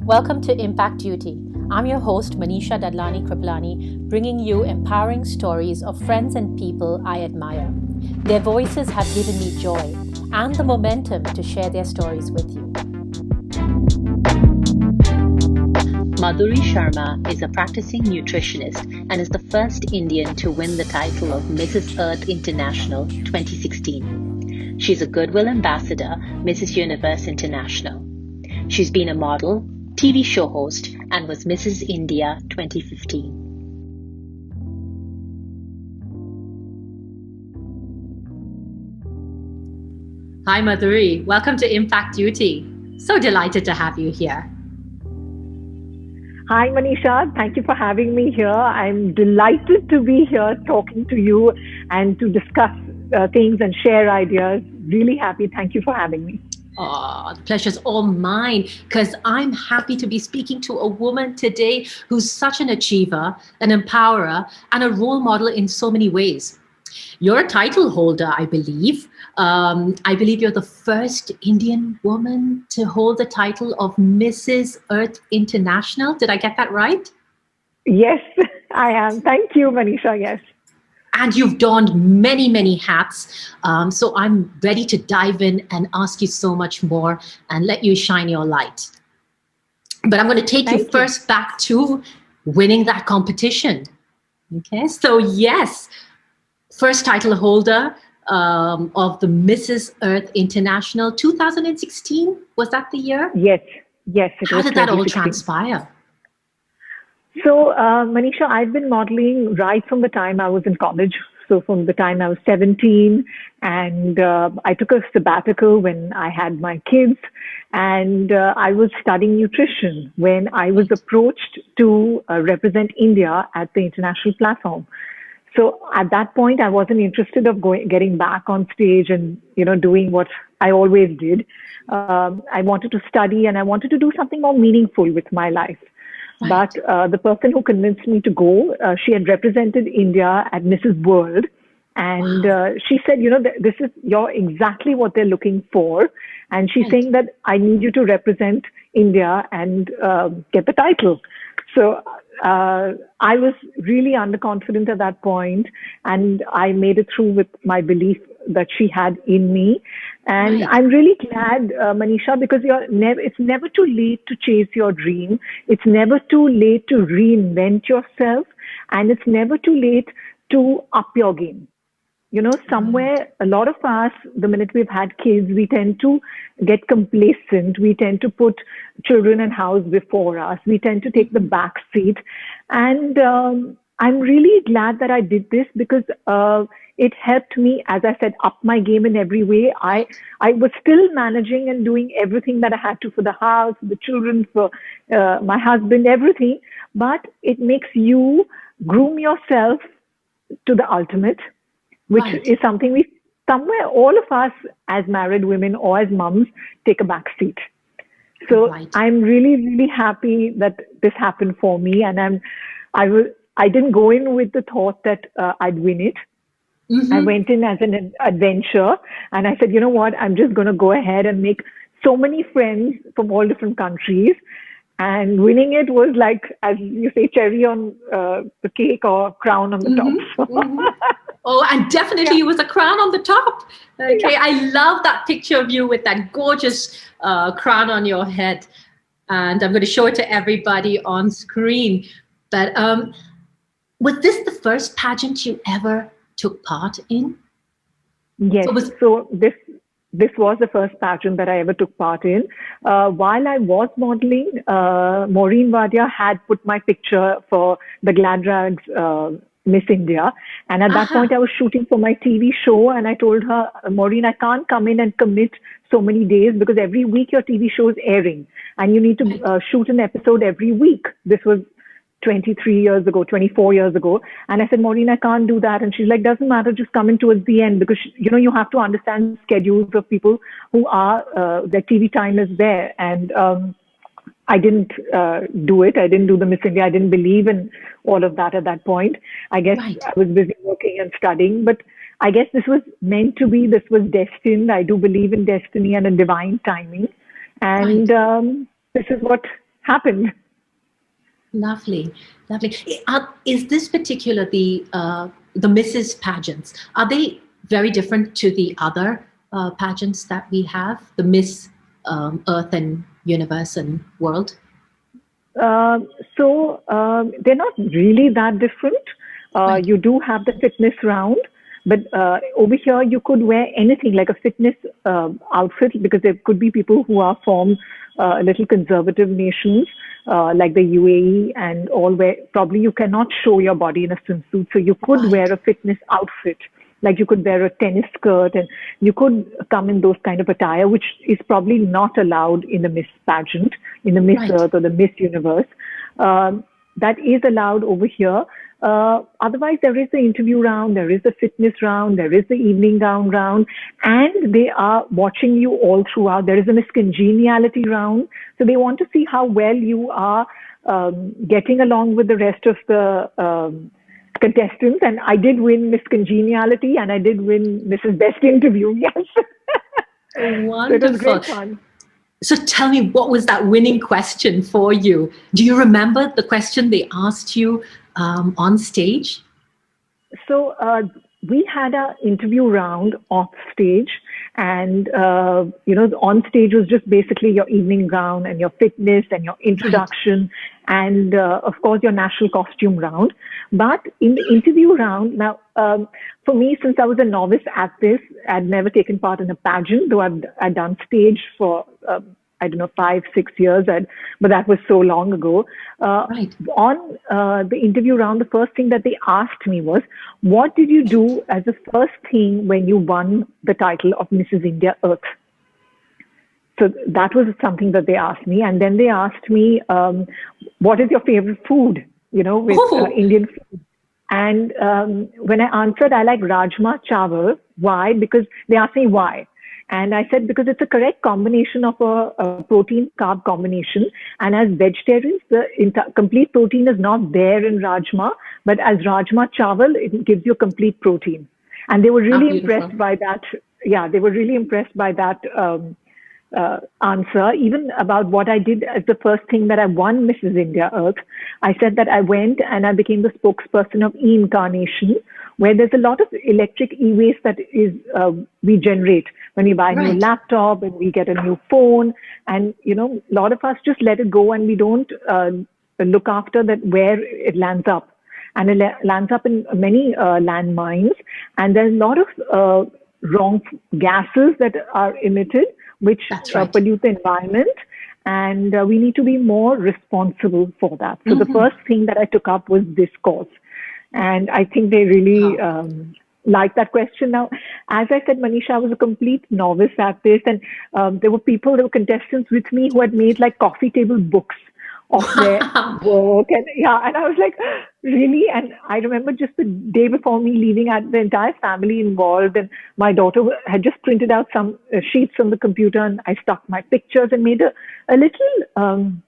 Welcome to Impact Duty. I'm your host, Manisha Dadlani Kripalani, bringing you empowering stories of friends and people I admire. Their voices have given me joy and the momentum to share their stories with you. Madhuri Sharma is a practicing nutritionist and is the first Indian to win the title of Mrs. Earth International 2016. She's a Goodwill Ambassador, Mrs. Universe International. She's been a model, TV show host, and was Mrs. India 2015. Hi, Madhuri. Welcome to Impact Duty. So delighted to have you here. Hi, Manisha. Thank you for having me here. I'm delighted to be here talking to you and to discuss things and share ideas. Really happy. Thank you for having me. Oh, the pleasure's all mine because I'm happy to be speaking to a woman today who's such an achiever, an empowerer, and a role model in so many ways. You're a title holder, I believe. I believe you're the first Indian woman to hold the title of Mrs. Earth International. Did I get that right? Yes, I am. Thank you, Manisha. Yes. And you've donned many, many hats. So I'm ready to dive in and ask you so much more and let you shine your light. But I'm going to take you first back to winning that competition. Okay, so yes, first title holder of the Mrs. Earth International 2016. Was that the year? Yes. How did that all transpire? So, Manisha, I've been modeling right from the time I was in college. So from the time I was 17, and I took a sabbatical when I had my kids, and I was studying nutrition when I was approached to represent India at the international platform. So at that point, I wasn't interested of getting back on stage and doing what I always did. I wanted to study and I wanted to do something more meaningful with my life. Right. But the person who convinced me to go, she had represented India at Mrs. World. And she said, this is exactly what they're looking for. And she's saying that I need you to represent India and get the title. So I was really underconfident at that point, and I made it through with my belief that she had in me. And I'm really glad, Manisha, because it's never too late to chase your dream. It's never too late to reinvent yourself. And it's never too late to up your game. Somewhere, a lot of us, the minute we've had kids, we tend to get complacent. We tend to put children and house before us. We tend to take the back seat. And I'm really glad that I did this because it helped me, as I said, up my game in every way. I was still managing and doing everything that I had to for the house, the children, for my husband, everything. But it makes you groom yourself to the ultimate, which is something somewhere all of us as married women or as moms take a back seat. So I'm really, really happy that this happened for me. And I didn't go in with the thought that I'd win it. Mm-hmm. I went in as an adventure, and I said, you know what, I'm just going to go ahead and make so many friends from all different countries. And winning it was like, as you say, cherry on the cake or crown on the top. Mm-hmm. Oh, and definitely it was a crown on the top. Okay, I love that picture of you with that gorgeous crown on your head. And I'm going to show it to everybody on screen. But was this the first pageant you ever took part in? Yes. So this was the first pageant that I ever took part in. While I was modeling, Maureen Wadia had put my picture for the Glad Rags Miss India. And at that point, I was shooting for my TV show. And I told her, Maureen, I can't come in and commit so many days because every week your TV show is airing. And you need to shoot an episode every week. This was 23 years ago, 24 years ago. And I said, Maureen, I can't do that. And she's like, doesn't matter, just come in towards the end because, you have to understand schedules of people who are, their TV time is there. And I didn't do it. I didn't do the Miss India. I didn't believe in all of that at that point. I guess I was busy working and studying, but I guess this was meant to be. This was destined. I do believe in destiny and in divine timing. And this is what happened. Lovely, lovely. Is this particular the Mrs. pageants? Are they very different to the other pageants that we have? The Miss Earth and Universe and World. They're not really that different. Right. You do have the fitness round, but over here you could wear anything like a fitness outfit, because there could be people who are from a little conservative nations like the UAE and all, where probably you cannot show your body in a swimsuit. So you could Right. wear a fitness outfit. Like you could wear a tennis skirt and you could come in those kind of attire, which is probably not allowed in the Miss pageant, in the Miss Right. Earth or the Miss Universe. That is allowed over here. Otherwise, there is the interview round, there is the fitness round, there is the evening gown round, and they are watching you all throughout. There is a Miss Congeniality round. So they want to see how well you are getting along with the rest of the contestants. And I did win Miss Congeniality and I did win Mrs. Best Interview. Yes. So it was Wonderful. great fun. So tell me, what was that winning question for you? Do you remember the question they asked you on stage? So we had our interview round off stage, and on stage was just basically your evening gown and your fitness and your introduction, and of course your national costume round. But in the interview round, now for me, since I was a novice at this, I'd never taken part in a pageant, though I'd done stage for I don't know, 5, 6 years, but that was so long ago. Right. On the interview round, the first thing that they asked me was, what did you do as the first thing when you won the title of Mrs. India Earth? So that was something that they asked me. And then they asked me, what is your favorite food, with Indian food? And when I answered, I like Rajma Chawal. Why? Because they asked me why. And I said, because it's a correct combination of a protein-carb combination. And as vegetarians, the complete protein is not there in Rajma, but as Rajma Chawal, it gives you complete protein. And they were really impressed by that. Yeah, they were really impressed by that answer, even about what I did as the first thing that I won Mrs. India Earth. I said that I went and I became the spokesperson of e-incarnation, where there's a lot of electric e-waste that is we generate when we buy a new laptop and we get a new phone. And, a lot of us just let it go and we don't look after that where it lands up. And it lands up in many landmines. And there's a lot of wrong gases that are emitted, which pollute the environment. And we need to be more responsible for that. So the first thing that I took up was this cause. And I think they really like that question. Now, as I said, Manisha, I was a complete novice at this. And there were contestants with me who had made like coffee table books of their work. And I was like, really? And I remember just the day before me leaving, I had the entire family involved. And my daughter had just printed out some sheets on the computer, and I stuck my pictures and made a little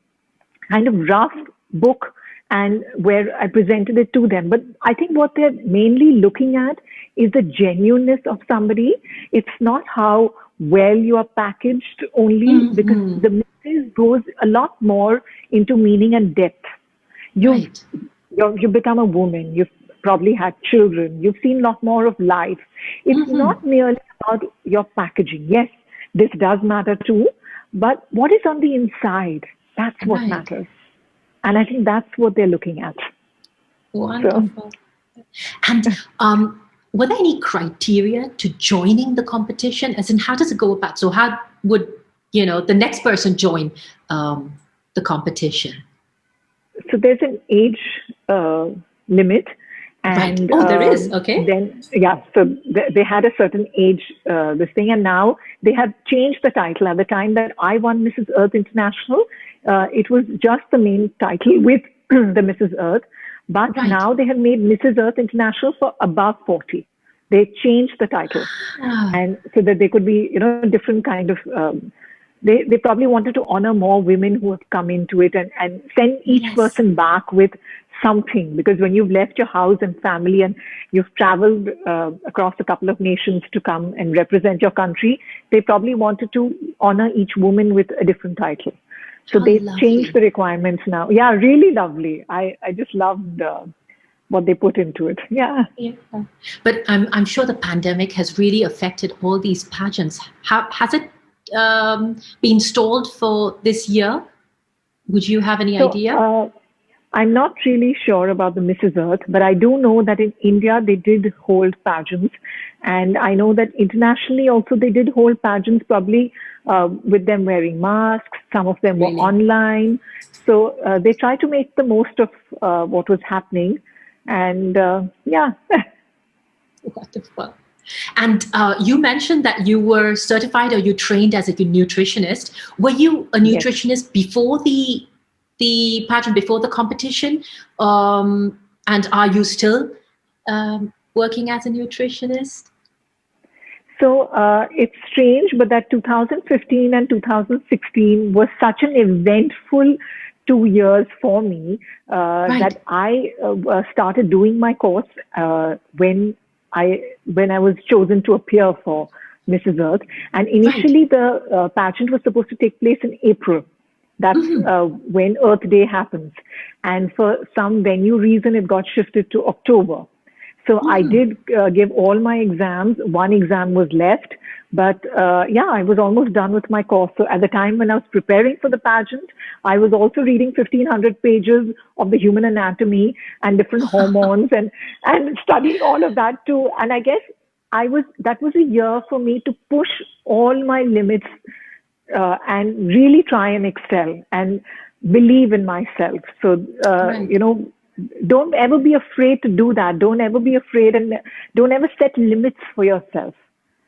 kind of rough book, and where I presented it to them. But I think what they're mainly looking at is the genuineness of somebody. It's not how well you are packaged only, because the message goes a lot more into meaning and depth. You become a woman. You've probably had children. You've seen a lot more of life. It's not merely about your packaging. Yes, this does matter too, but what is on the inside? That's what matters. And I think that's what they're looking at. Wonderful. So. And were there any criteria to joining the competition? As in, how does it go about? So how would, the next person join the competition? So there's an age limit. And, there is. Okay. Then, so they had a certain age, this thing, and now they have changed the title. At the time that I won Mrs. Earth International, it was just the main title with the Mrs. Earth. But now they have made Mrs. Earth International for above 40. They changed the title. And so that they could be, different kind of, they probably wanted to honor more women who have come into it and send each person back with something. Because when you've left your house and family and you've traveled across a couple of nations to come and represent your country, they probably wanted to honor each woman with a different title. So How they've changed lovely. the requirements now. Yeah, really lovely. I just loved what they put into it. Yeah. Yeah. But I'm sure the pandemic has really affected all these pageants. How has it been stalled for this year? Would you have any So idea? I'm not really sure about the Mrs. Earth, but I do know that in India they did hold pageants, and I know that internationally also they did hold pageants, probably with them wearing masks. Some of them were Really online, so they try to make the most of what was happening, and yeah. wonderful. And you mentioned that you were certified or you trained as a nutritionist. Were you a Yes. nutritionist before the pageant, before the competition? And are you still working as a nutritionist? So it's strange, but that 2015 and 2016 was such an eventful 2 years for me Right, that I started doing my course when I was chosen to appear for Mrs. Earth. And right. initially, the pageant was supposed to take place in April. That's Mhm. when Earth Day happens. And for some venue reason, it got shifted to October. So I Mhm. did give all my exams. One exam was left, but yeah, I was almost done with my course. So at the time when I was preparing for the pageant, I was also reading 1,500 pages of the human anatomy and different hormones and studying all of that too. And I guess that was a year for me to push all my limits and really try and excel and believe in myself. So, Right, don't ever be afraid to do that. Don't ever be afraid and don't ever set limits for yourself.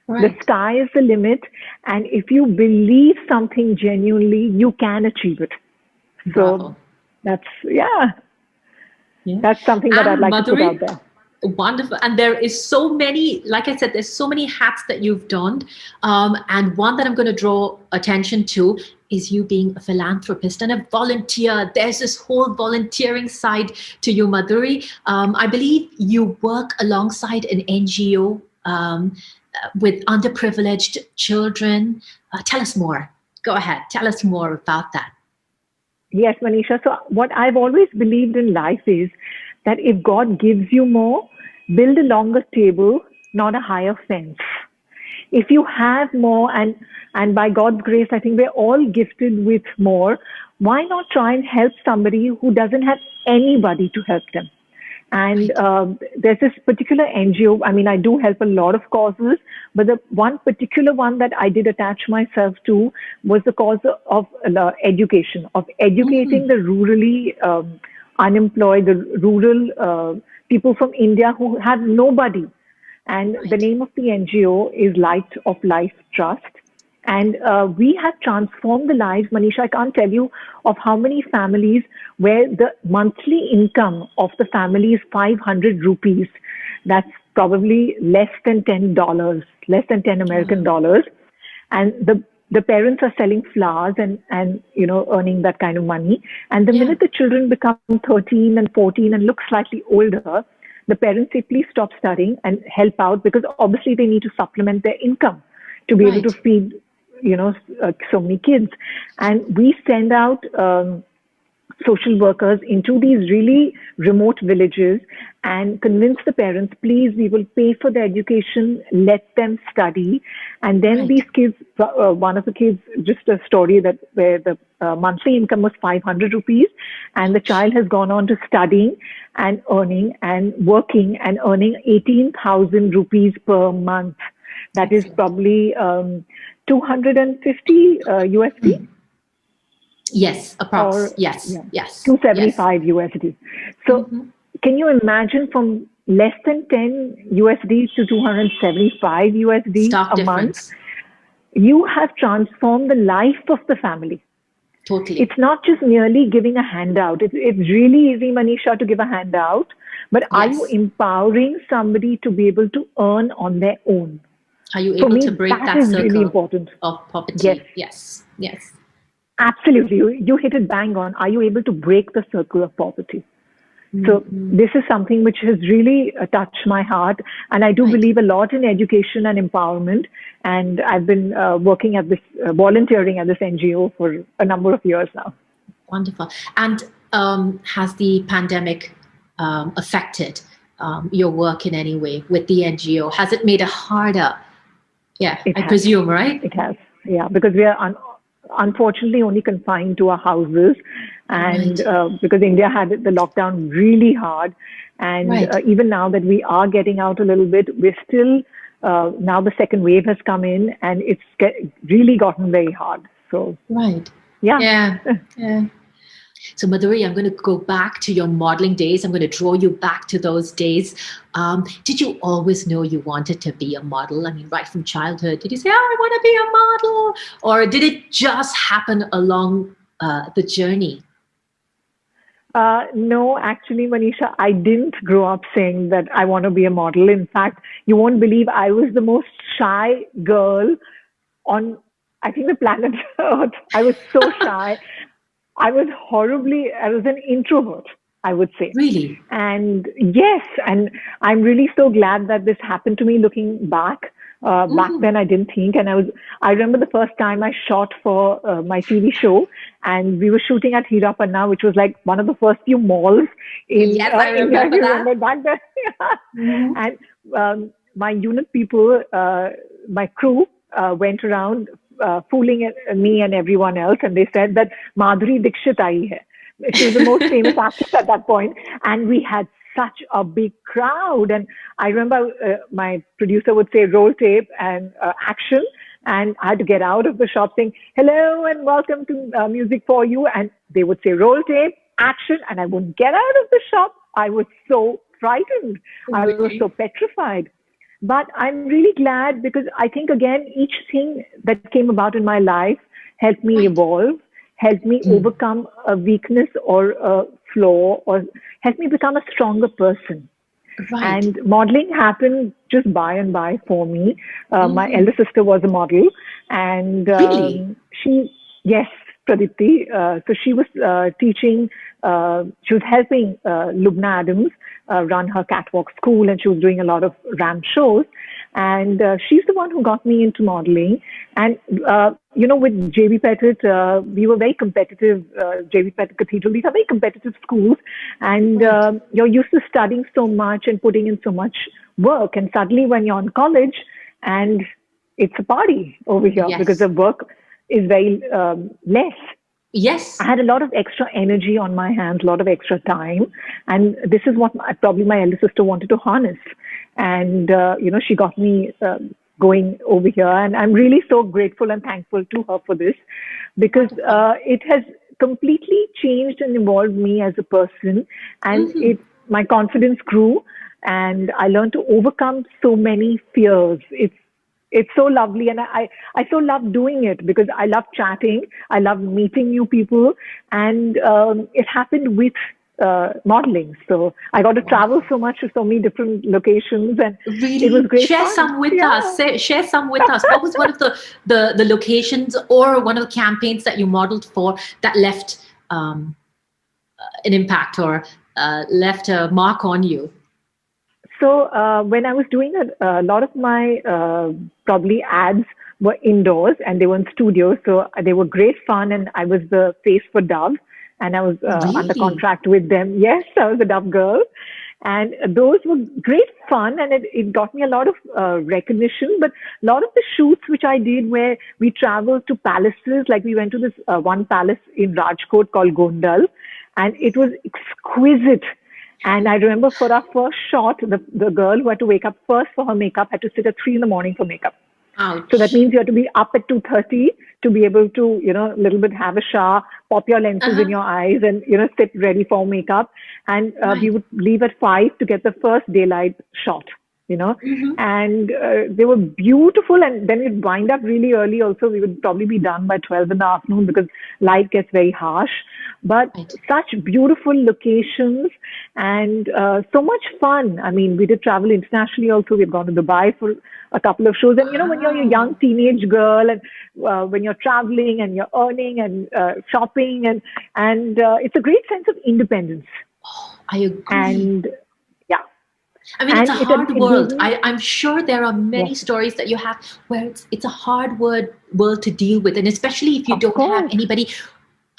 The right. sky is the limit. And if you believe something genuinely, you can achieve it. So Bravo. yeah, Yeah. that's something that I'd And like to put out Madhuri, there. wonderful. And there is so many, like I said, there's so many hats that you've donned. And one that I'm going to draw attention to is you being a philanthropist and a volunteer. There's this whole volunteering side to you, Madhuri. I believe you work alongside an NGO with underprivileged children. Tell us more. Go ahead. Tell us more about that. Yes, Manisha. So, what I've always believed in life is that if God gives you more, build a longer table, not a higher fence. If you have more, and by God's grace, I think we're all gifted with more. Why not try and help somebody who doesn't have anybody to help them? And Right. there's this particular NGO. I mean, I do help a lot of causes, but the one particular one that I did attach myself to was the cause of education, of educating Mhm. the rurally unemployed, the rural people from India who have nobody. And the Right. name of the NGO is Light of Life Trust. And we have transformed the lives, Manisha. I can't tell you of how many families where the monthly income of the family is 500 rupees. That's probably less than $10, less than 10 American Wow. dollars. And the parents are selling flowers and earning that kind of money. And the Yeah. minute the children become 13 and 14 and look slightly older, the parents say, please stop studying and help out because obviously they need to supplement their income to be able to Right. feed, so many kids. And we send out social workers into these really remote villages and convince the parents, please, we will pay for their education, let them study. And then Right. these kids, one of the kids, just a story that where the monthly income was 500 rupees, and the child has gone on to studying and earning and working and earning 18,000 rupees per month. That is Excellent. probably 250 USD Yes, approx. or Yes, yeah, yes, yes. 275 USD. So Hmm. can you imagine from less than 10 USD to 275 USD Stark a month? difference. You have transformed the life of the family. Totally. It's not just merely giving a handout. It's really easy, Manisha, to give a handout, but are you Yes. empowering somebody to be able to earn on their own? Are you For able to me, break that that is really circle important. of Yes, poverty? Yes, yes. absolutely. You hit it bang on. Are you able to break the circle of poverty? So this is something which has really touched my heart. And I do Right. believe a lot in education and empowerment. And I've been working at this, volunteering at this NGO for a number of years now. Wonderful. And has the pandemic affected your work in any way with the NGO? Has it made it harder? Yeah, I presume, right? It has, yeah, because we are unfortunately only confined to our houses, and because India had the lockdown really hard, and even now that we are getting out a little bit, we're still now the second wave has come in, and it's really gotten very hard. So yeah. So Madhuri, I'm going to go back to your modeling days. I'm going to draw you back to those days. Did you always know you wanted to be a model? I mean, right from childhood, did you say, "Oh, I want to be a model," or did it just happen along the journey? No, actually, Manisha, I didn't grow up saying that I want to be a model. In fact, you won't believe I was the most shy girl on, I think, the planet Earth. I was so shy. I was an introvert, I would say. Really? And yes, and I'm really so glad that this happened to me looking back. Back then I didn't think, and I remember the first time I shot for my TV show, and we were shooting at Hirapanna, which was like one of the first few malls in India. I remember back then. And my unit people, my crew, went around fooling me and everyone else, and they said that Madhuri Dixit aayi hai. She was the most famous actress at that point, and we had such a big crowd. And I remember my producer would say roll tape and action, and I had to get out of the shop saying hello and welcome to Music for You, and they would say roll tape, action, and I wouldn't get out of the shop. I was so frightened. I was so petrified. But I'm really glad, because I think, again, each thing that came about in my life helped me evolve, helped me overcome a weakness or a flaw, or helped me become a stronger person. And modeling happened just by and by for me. My elder sister was a model, and yes, Pradipti. So she was teaching, she was helping Lubna Adams run her catwalk school, and she was doing a lot of ramp shows. And she's the one who got me into modeling. And, with JB Petit, we were very competitive, JB Petit Cathedral. These are very competitive schools. And you're used to studying so much and putting in so much work. And suddenly when you're in college, and it's a party over here because the work is very less. Yes. I had a lot of extra energy on my hands, a lot of extra time. And this is what probably my elder sister wanted to harness. And, she got me going over here. And I'm really so grateful and thankful to her for this, because it has completely changed and evolved me as a person. And my confidence grew, and I learned to overcome so many fears. It's so lovely, and I so love doing it, because I love chatting, I love meeting new people, and it happened with modeling. So I got to travel so much to so many different locations, and really? It was great Share fun. Some with us. Share some with us. What was one of the locations or one of the campaigns that you modeled for that left an impact or left a mark on you? So when I was doing a lot of my probably ads were indoors, and they were in studios. So they were great fun, and I was the face for Dove, and I was under contract with them. Yes, I was a Dove girl. And those were great fun, and it got me a lot of recognition. But a lot of the shoots which I did, where we traveled to palaces, like we went to this one palace in Rajkot called Gondal, and it was exquisite. And I remember for our first shot, the girl who had to wake up first for her makeup had to sit at 3 a.m. for makeup. Ouch. So that means you have to be up at 2:30 to be able to, a little bit have a shower, pop your lenses in your eyes, and, sit ready for makeup. And we would leave at 5 to get the first daylight shot. And they were beautiful. And then we'd wind up really early also. We would probably be done by 12 in the afternoon, because light gets very harsh. But such beautiful locations, and so much fun. I mean, we did travel internationally also. We've gone to Dubai for a couple of shows. And, when you're a young teenage girl, and when you're traveling and you're earning and shopping, and it's a great sense of independence. I agree. And yeah. I mean, it's a hard it world. gives me, I'm sure there are many yes, stories that you have where it's a hard world to deal with. And especially if you of don't have course. anybody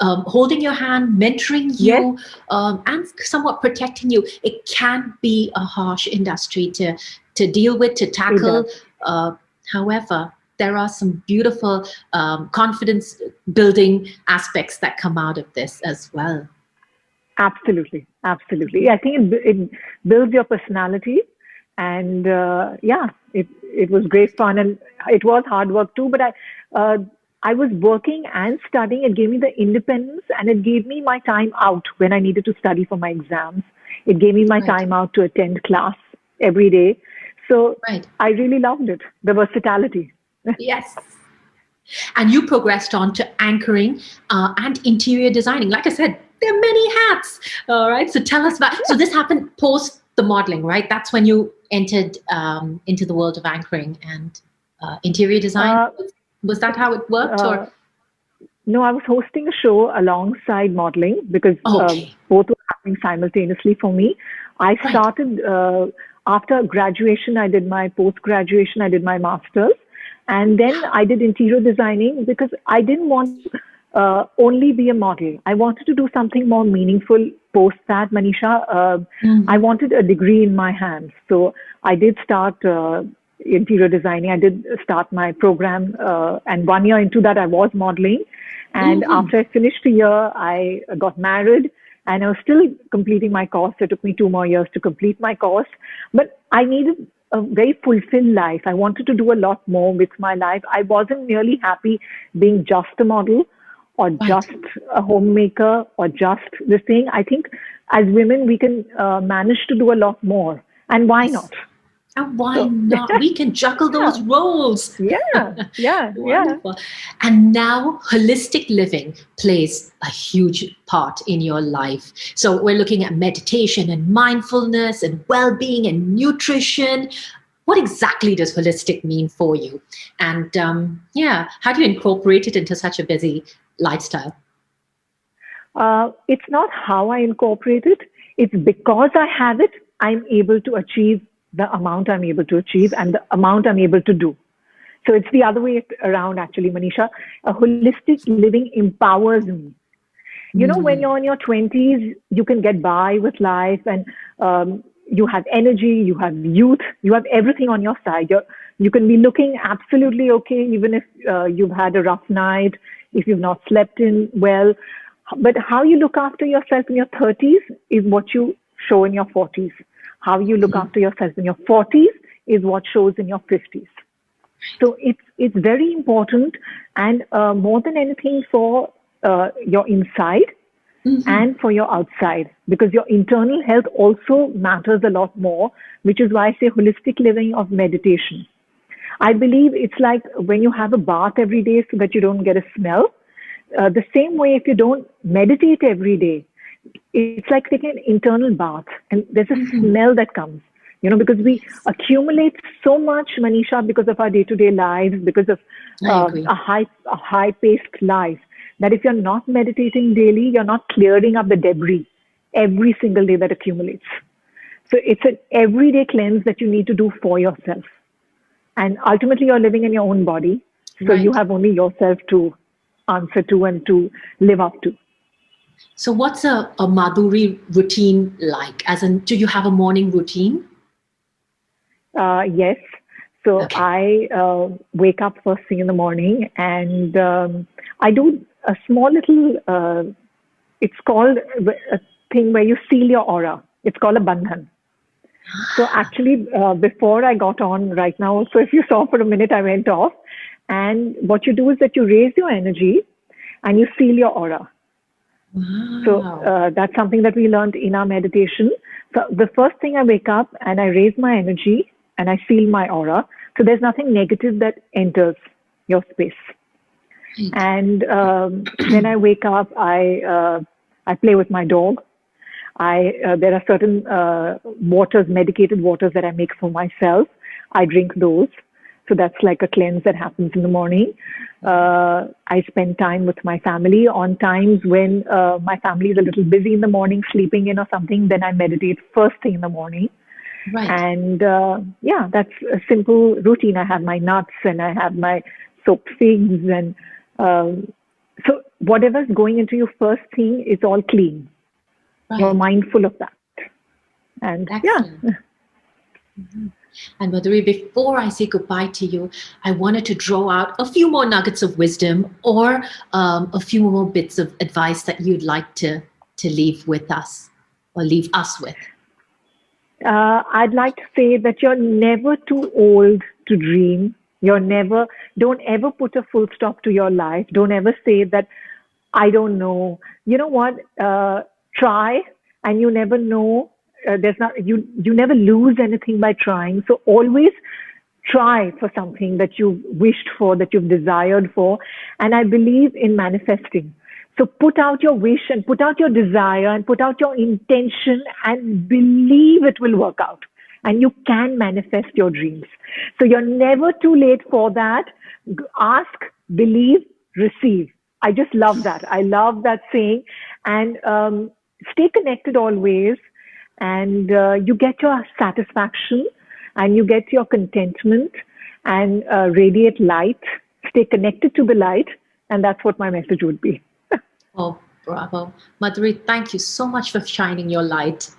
holding your hand, mentoring Yes, you, and somewhat protecting you, it can be a harsh industry to deal with, to it tackle. does. Uh, However, there are some beautiful confidence building aspects that come out of this as well. Absolutely, absolutely. I think it builds your personality, and yeah, it was great fun, and it was hard work too. But uh, I was working and studying. It gave me the independence, and it gave me my time out when I needed to study for my exams. It gave me my Right, time out to attend class every day. So right. I really loved it. The versatility. Yes. And you progressed on to anchoring and interior designing. Like I said, there are many hats. All right. So tell us about. So this happened post the modeling, right? That's when you entered into the world of anchoring and interior design. Uh, Was that how it worked, or uh, No, I was hosting a show alongside modeling because okay, both were happening simultaneously for me. I right, started after graduation, I did my post graduation, I did my master's, and then I did interior designing because I didn't want to only be a model. I wanted to do something more meaningful post that, Manisha. I hmm, wanted a degree in my hands. So I did start interior designing. I did start my program, and 1 year into that, I was modeling. And hmm, after I finished a year, I got married and I was still completing my course. So it took me 2 more years to complete my course. But I needed a very fulfilled life. I wanted to do a lot more with my life. I wasn't really happy being just a model or right. just a homemaker or just this thing. I think as women, we can manage to do a lot more. And why Yes. not? And why So, not? We can juggle those yeah, roles. yeah. Wonderful. And now holistic living plays a huge part in your life. So we're looking at meditation and mindfulness and well-being and nutrition. What exactly does holistic mean for you? And yeah, how do you incorporate it into such a busy lifestyle? It's not how I incorporate it. It's because I have it, I'm able to achieve the amount I'm able to achieve and the amount I'm able to do. So it's the other way around, actually, Manisha. A holistic living empowers me. You know, when Mm, you're in your 20s, you can get by with life and you have energy, you have youth, you have everything on your side. You can be looking absolutely okay, even if you've had a rough night, if you've not slept in well. But how you look after yourself in your 30s is what you show in your 40s. How you look mm, after yourself in your 40s is what shows in your 50s. So it's very important, and more than anything for your inside mhm. and for your outside, because your internal health also matters a lot more, which is why I say holistic living of meditation. I believe it's like when you have a bath every day so that you don't get a smell. The same way, if you don't meditate every day, it's like taking an internal bath, and there's a Mhm. smell that comes. You know, because we accumulate so much, Manisha, because of our day-to-day lives, because of I agree. a high-paced life, that if you're not meditating daily, you're not clearing up the debris every single day that accumulates. So it's an everyday cleanse that you need to do for yourself. And ultimately, you're living in your own body. So you Right. have only yourself to answer to and to live up to. So what's a Madhuri routine like? As in, do you have a morning routine? Yes. So Okay. I wake up first thing in the morning and I do a small little, it's called a thing where you seal your aura. It's called a bandhan. So actually, before I got on right now, so if you saw for a minute, I went off. And what you do is that you raise your energy and you seal your aura. So Wow. that's something that we learned in our meditation. So the first thing I wake up and I raise my energy and I seal my aura. So there's nothing negative that enters your space. Right. And then I wake up. I play with my dog. I There are certain waters, medicated waters that I make for myself. I drink those. So that's like a cleanse that happens in the morning. I spend time with my family. On times when my family is a little busy in the morning, sleeping in or something, then I meditate first thing in the morning. Right. And yeah, that's a simple routine. I have my nuts and I have my soaked figs. And so whatever's going into you first thing is all clean. Right. You're mindful of that. And excellent. Yeah. Mm-hmm. And Madhuri, before I say goodbye to you, I wanted to draw out a few more nuggets of wisdom or a few more bits of advice that you'd like to leave with us or leave us with. I'd like to say that you're never too old to dream. Don't ever put a full stop to your life. Don't ever say that, I don't know. You know what? Try, and you never know. You never lose anything by trying. So always try for something that you've wished for, that you've desired for. And I believe in manifesting. So put out your wish and put out your desire and put out your intention and believe it will work out. And you can manifest your dreams. So you're never too late for that. Ask, believe, receive. I just love that. I love that saying. And stay connected always. And you get your satisfaction and you get your contentment and radiate light. Stay connected to the light. And that's what my message would be. Oh, bravo. Madhuri, thank you so much for shining your light.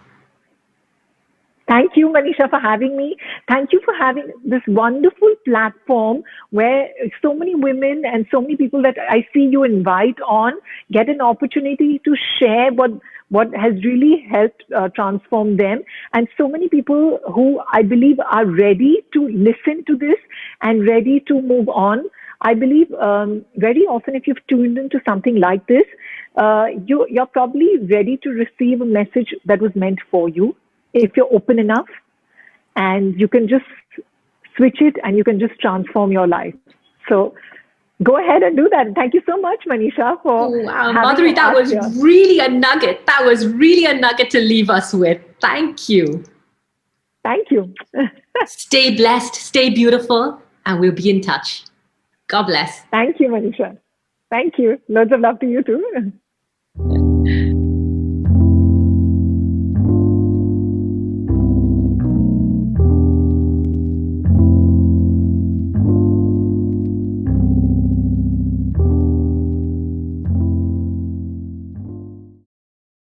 Thank you, Manisha, for having me. Thank you for having this wonderful platform where so many women and so many people that I see you invite on get an opportunity to share what has really helped transform them. And so many people who I believe are ready to listen to this and ready to move on. I believe very often if you've tuned into something like this, you're probably ready to receive a message that was meant for you. If you're open enough, and you can just switch it and you can just transform your life. So go ahead and do that. Thank you so much, Manisha, for Madhuri, that was really a nugget. That was really a nugget to leave us with. Thank you. Thank you. Stay blessed, stay beautiful, and we'll be in touch. God bless. Thank you, Manisha. Thank you. Loads of love to you too.